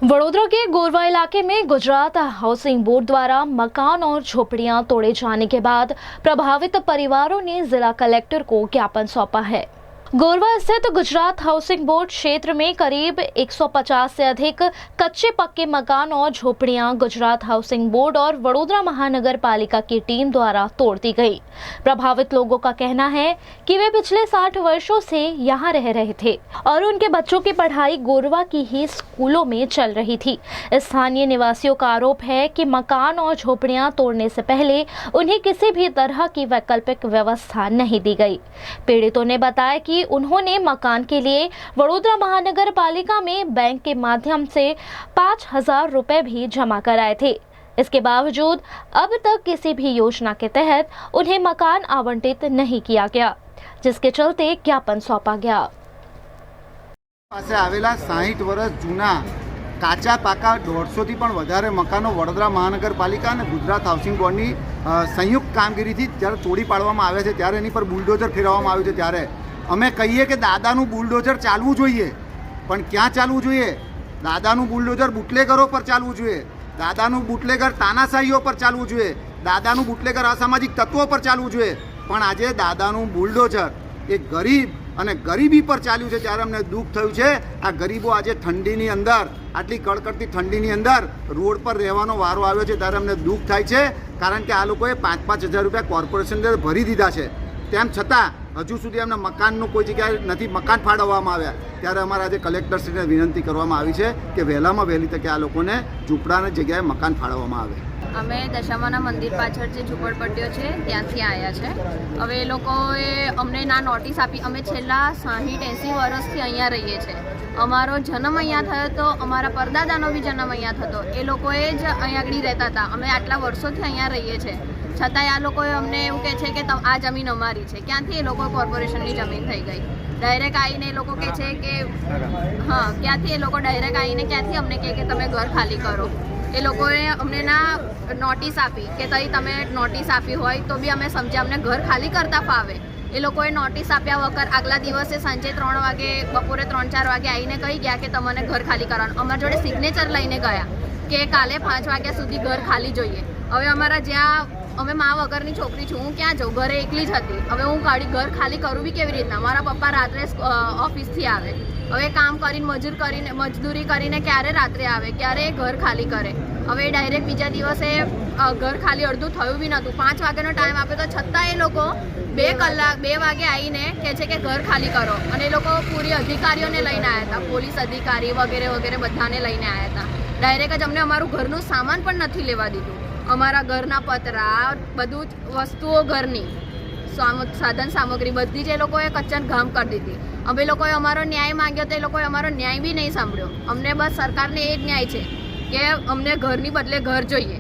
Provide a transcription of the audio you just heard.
वडोदरा के गोरवा इलाके में गुजरात हाउसिंग बोर्ड द्वारा मकान और झोपड़ियां तोड़े जाने के बाद प्रभावित परिवारों ने जिला कलेक्टर को ज्ञापन सौंपा है। गोरवा स्थित गुजरात हाउसिंग बोर्ड क्षेत्र में करीब 150 से अधिक कच्चे पक्के मकान और झोपड़ियां गुजरात हाउसिंग बोर्ड और वडोदरा महानगर पालिका की टीम द्वारा तोड़ दी गई। प्रभावित लोगों का कहना है कि वे पिछले 60 वर्षों से यहां रह रहे थे और उनके बच्चों की पढ़ाई गोरवा की ही स्कूलों में चल रही थी। स्थानीय निवासियों का आरोप है कि मकान और झोपड़ियां तोड़ने से पहले उन्हें किसी भी तरह की वैकल्पिक व्यवस्था नहीं दी गई। पीड़ितों ने बताया कि उन्होंने मकान के लिए वडोदरा महानगर पालिका में बैंक के माध्यम से 5,000 रुपए भी जमा कराए थे। इसके बावजूद अब तक किसी भी योजना के तहत उन्हें मकान आवंटित नहीं किया गया, जिसके चलते ज्ञापन सौंपा गया। પાસે આવેલા 60 વર્ષ જૂના કાચા પાકા 150 થી પણ વધારે મકાનો વડોદરા મહાનગરપાલિકા અને ગુજરાત હાઉસિંગ બોર્ડની સંયુક્ત કામગીરીથી જ્યારે તોડી પાડવામાં આવે છે ત્યારે એની પર બુલડોઝર ફેરવવામાં આવ્યું છે ત્યારે અમે કહીએ કે દાદાનું બુલડોઝર ચાલવું જોઈએ, પણ ક્યાં ચાલવું જોઈએ? દાદાનું બુલડોઝર બુટલેગરો પર ચાલવું જોઈએ, દાદાનું બુટલેગર તાનાશાહીઓ પર ચાલવું જોઈએ, દાદાનું બુટલેગર અસામાજિક તત્વો પર ચાલવું જોઈએ, પણ આજે દાદાનું બુલડોઝર એ ગરીબ અને ગરીબી પર ચાલ્યું છે ત્યારે અમને દુઃખ થયું છે। આ ગરીબો આજે ઠંડીની અંદર આટલી કડકડતી ઠંડીની અંદર રોડ પર રહેવાનો વારો આવ્યો છે ત્યારે અમને દુઃખ થાય છે, કારણ કે આ લોકોએ 5-5 હજાર રૂપિયા કોર્પોરેશનને ભરી દીધા છે, તેમ છતાં હજુ સુધી અમને મકાનનું કોઈ જગ્યાએ નથી મકાન ફાળવવામાં આવ્યા। ત્યારે અમારા આજે કલેક્ટરશ્રીને વિનંતી કરવામાં આવી છે કે વહેલામાં વહેલી તકે આ લોકોને ઝૂંપડાની જગ્યાએ મકાન ફાળવવામાં આવે। અમે દશામાના મંદિર પાછળ જે ઝૂંપડપટ્ટીઓ છે ત્યાંથી આવ્યા છે। હવે એ લોકોએ અમને ના નોટિસ આપી। અમે છેલ્લા 60-80 વર્ષથી અહીંયા રહીએ છીએ। અમારો જન્મ અહીંયા થયો તો અમારા પરદાદાનો બી જન્મ અહીંયા થતો, એ લોકોએ જ અહીંયા આગળ રહેતા હતા। અમે આટલા વર્ષોથી અહીંયા રહીએ છીએ, છતાંય આ લોકોએ અમને એવું કહે છે કે આ જમીન અમારી છે। ક્યાંથી એ લોકો કોર્પોરેશનની જમીન થઈ ગઈ? ડાયરેક્ટ આવીને એ લોકો કહે છે કે હા, ક્યાંથી એ લોકો ડાયરેક્ટ આવીને ક્યાંથી અમને કહે કે તમે ઘર ખાલી કરો। એ લોકોએ અમને ના નોટિસ આપી કે તઈ તમે નોટિસ આપી હોય તો બી અમે સમજ્યા, અમને ઘર ખાલી કરતા ફાવે। એ લોકોએ નોટિસ આપ્યા વગર આગલા દિવસે સાંજે 3 વાગે બપોરે 3-4 વાગે આવીને કહી ગયા કે તમને ઘર ખાલી કરવાનું। અમારા જોડે સિગ્નેચર લઈને ગયા કે કાલે 5 વાગ્યા સુધી ઘર ખાલી જોઈએ। હવે અમારા જ્યાં અમે મા વગરની છોકરી છું, હું ક્યાં જાઉં? ઘરે એકલી જ હતી। હવે હું ઘર ખાલી કરું બી કેવી રીતના? મારા પપ્પા રાત્રે ઓફિસથી આવે, હવે કામ કરીને મજદૂરી કરીને ક્યારે રાત્રે આવે, ક્યારે ઘર ખાલી કરે। હવે ડાયરેક્ટ બીજા દિવસે ઘર ખાલી અડધું થયું બી નહોતું, 5 વાગ્યાનો ટાઈમ આપ્યો તો છતાં એ લોકો 2 વાગે આવીને કહે છે કે ઘર ખાલી કરો। અને એ લોકો પૂરી અધિકારીઓને લઈને આવ્યા હતા, પોલીસ અધિકારી વગેરે વગેરે બધાને લઈને આવ્યા હતા। ડાયરેક્ટ જ અમને અમારું ઘરનું સામાન પણ નથી લેવા દીધું। અમારા ઘરના પતરા, બધું જ વસ્તુઓ ઘરની સાધન સામગ્રી બધી જ એ લોકોએ કચ્ચર ઘામ કરી દીધી। અમે લોકોએ અમારો ન્યાય માંગ્યો તો એ લોકોએ અમારો ન્યાય બી નહીં સાંભળ્યો। અમને બસ સરકારને એ જ ન્યાય છે કે અમને ઘરની બદલે ઘર જોઈએ।